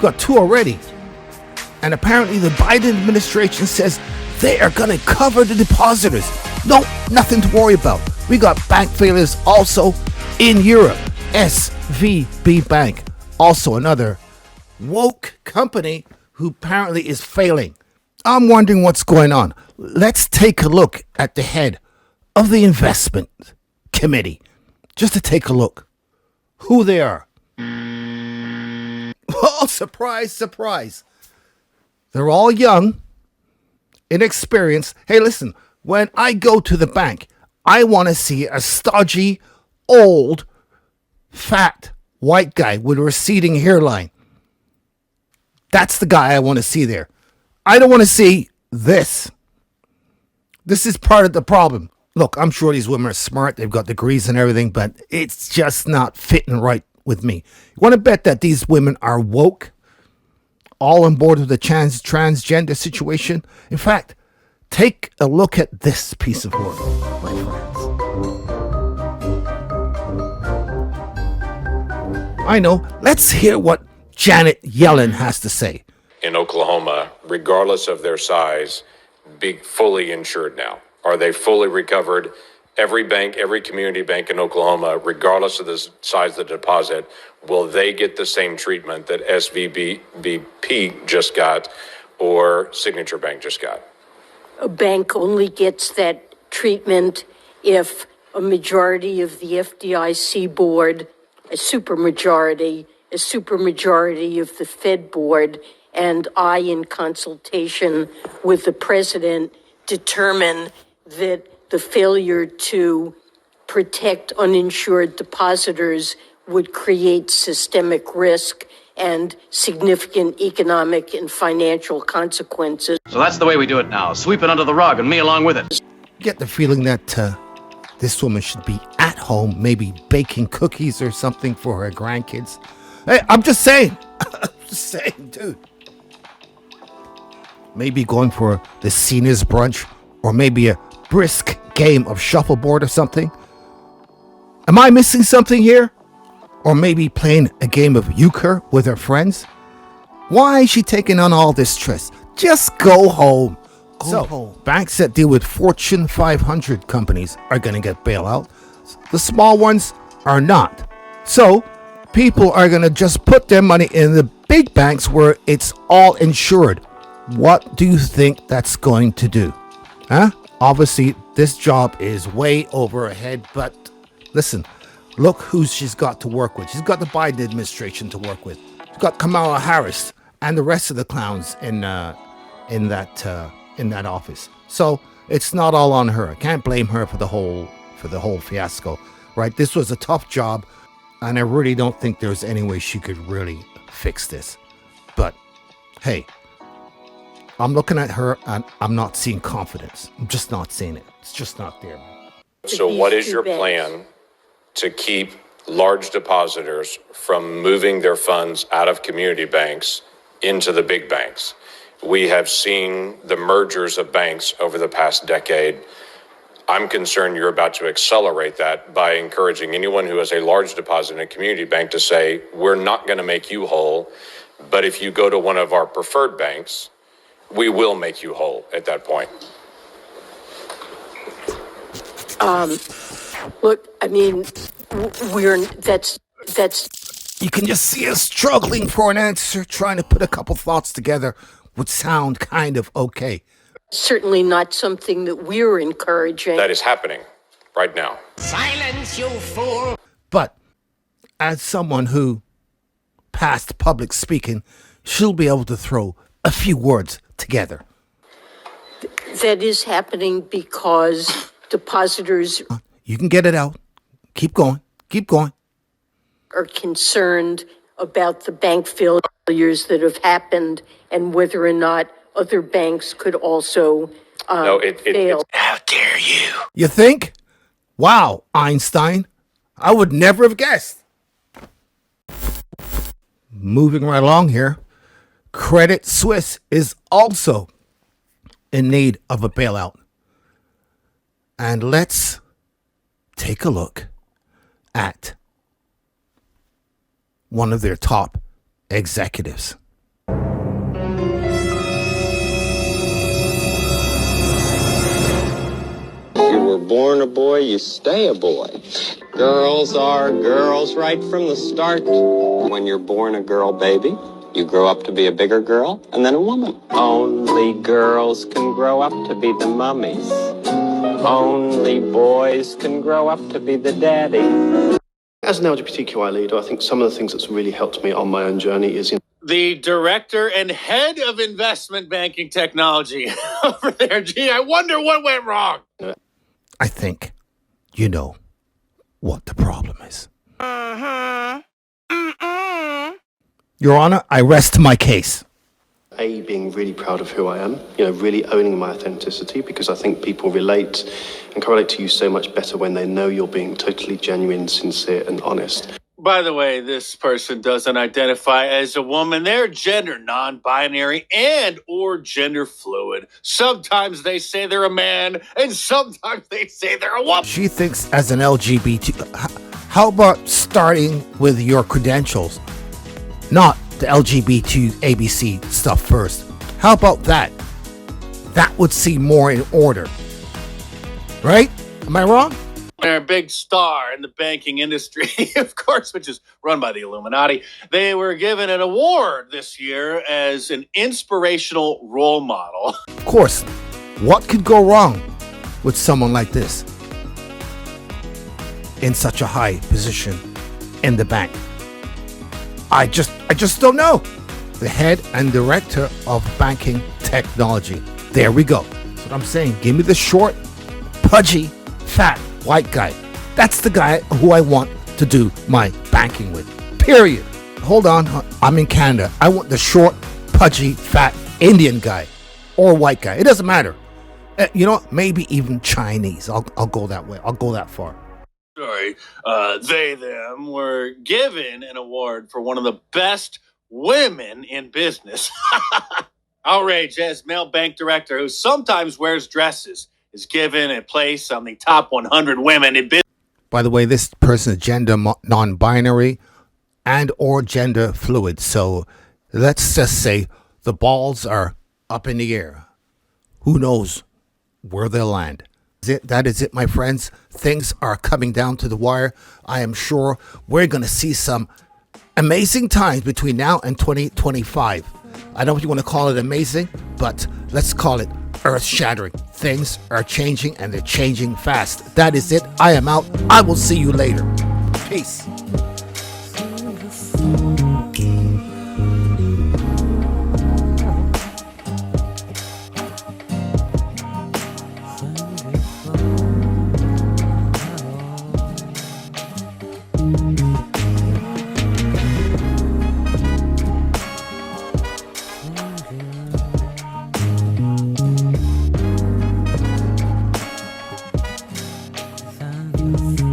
got 2 already. And apparently the Biden administration says they are going to cover the depositors. No, nothing to worry about. We got bank failures also in Europe. SVB Bank, also another woke company who apparently is failing. I'm wondering what's going on. Let's take a look at the head of the investment committee, just to take a look who they are. Oh, surprise, surprise. They're all young, inexperienced. Hey, listen, when I go to the bank, I want to see a stodgy, old, fat, white guy with a receding hairline. That's the guy I want to see there. I don't want to see this. This is part of the problem. Look, I'm sure these women are smart. They've got degrees and everything, but it's just not fitting right with me. You want to bet that these women are woke? All on board with the transgender situation? In fact, take a look at this piece of work, my friends. I know. Let's hear what Janet Yellen has to say. In Oklahoma, regardless of their size, be fully insured now? Are they fully recovered? Every bank, every community bank in Oklahoma, regardless of the size of the deposit, will they get the same treatment that SVB just got or Signature Bank just got? A bank only gets that treatment if a majority of the FDIC board, a supermajority of the Fed board, and I, in consultation with the president, determine that the failure to protect uninsured depositors would create systemic risk and significant economic and financial consequences. So that's the way we do it now. Sweep it under the rug and me along with it. Get the feeling that this woman should be at home, maybe baking cookies or something for her grandkids. Hey, I'm just saying. I'm just saying, dude. Maybe going for the seniors brunch, or maybe a brisk game of shuffleboard or something. Am I missing something here? Or maybe playing a game of euchre with her friends? Why is she taking on all this stress? Just go home. Go home. Banks that deal with Fortune 500 companies are going to get bailout. The small ones are not. So people are going to just put their money in the big banks where it's all insured. What do you think that's going to do? Huh? Obviously, this job is way over her head, but listen, look who she's got to work with. She's got the Biden administration to work with. She's got Kamala Harris and the rest of the clowns in that office. So it's not all on her. I can't blame her for the whole fiasco, right? This was a tough job, and I really don't think there's any way she could really fix this. But hey, I'm looking at her and I'm not seeing confidence. I'm just not seeing it. It's just not there. So what is your plan to keep large depositors from moving their funds out of community banks into the big banks? We have seen the mergers of banks over the past decade. I'm concerned you're about to accelerate that by encouraging anyone who has a large deposit in a community bank to say, we're not going to make you whole, but if you go to one of our preferred banks, we will make you whole at that point. Look, I mean, that's. You can just see us struggling for an answer, trying to put a couple thoughts together would sound kind of okay. Certainly not something that we're encouraging. That is happening right now. Silence, you fool! But as someone who passed public speaking, she'll be able to throw a few words together. That is happening because depositors You can get it out. Keep going. Keep going. are concerned about the bank failures that have happened and whether or not other banks could also fail. How dare you? You think? Wow, Einstein. I would never have guessed. Moving right along here. Credit Suisse is also in need of a bailout. And let's take a look at one of their top executives. born a boy, you stay a boy. Girls are girls right from the start. When you're born a girl baby, you grow up to be a bigger girl and then a woman. Only girls can grow up to be the mummies. Only boys can grow up to be the daddy. As an LGBTQI leader, I think some of the things that's really helped me on my own journey is the director and head of investment banking technology over there. Gee, I wonder what went wrong. I think you know what the problem is. Your Honor, I rest my case. being really proud of who I am, really owning my authenticity, because I think people relate and correlate to you so much better when they know you're being totally genuine, sincere, and honest. By the way, this person doesn't identify as a woman. They're gender non-binary and or gender fluid. Sometimes they say they're a man, and sometimes they say they're a woman. She thinks as an LGBT. How about starting with your credentials? Not the LGBT ABC stuff first. How about that? That would seem more in order. Right? Am I wrong? They're a big star in the banking industry, of course, which is run by the Illuminati. They were given an award this year as an inspirational role model. Of course. What could go wrong with someone like this in such a high position in the bank? I just don't know. The head and director of banking technology. There we go. That's what I'm saying. Give me the short, pudgy, fat, white guy. That's the guy who I want to do my banking with. Period. Hold on. I'm in Canada. I want the short, pudgy, fat Indian guy or white guy. It doesn't matter. Maybe even Chinese. I'll go that way. I'll go that far. Sorry, them were given an award for one of the best women in business. Outrage as male bank director who sometimes wears dresses is given a place on the top 100 women in business. By the way, this person is gender non-binary and or gender fluid. So let's just say the balls are up in the air. Who knows where they'll land? That is it, my friends. Things are coming down to the wire. I am sure we're going to see some amazing times between now and 2025. I don't know if you want to call it amazing, but let's call it earth-shattering. Things are changing, and they're changing fast. That is it. I am out. I will see you later. Peace. You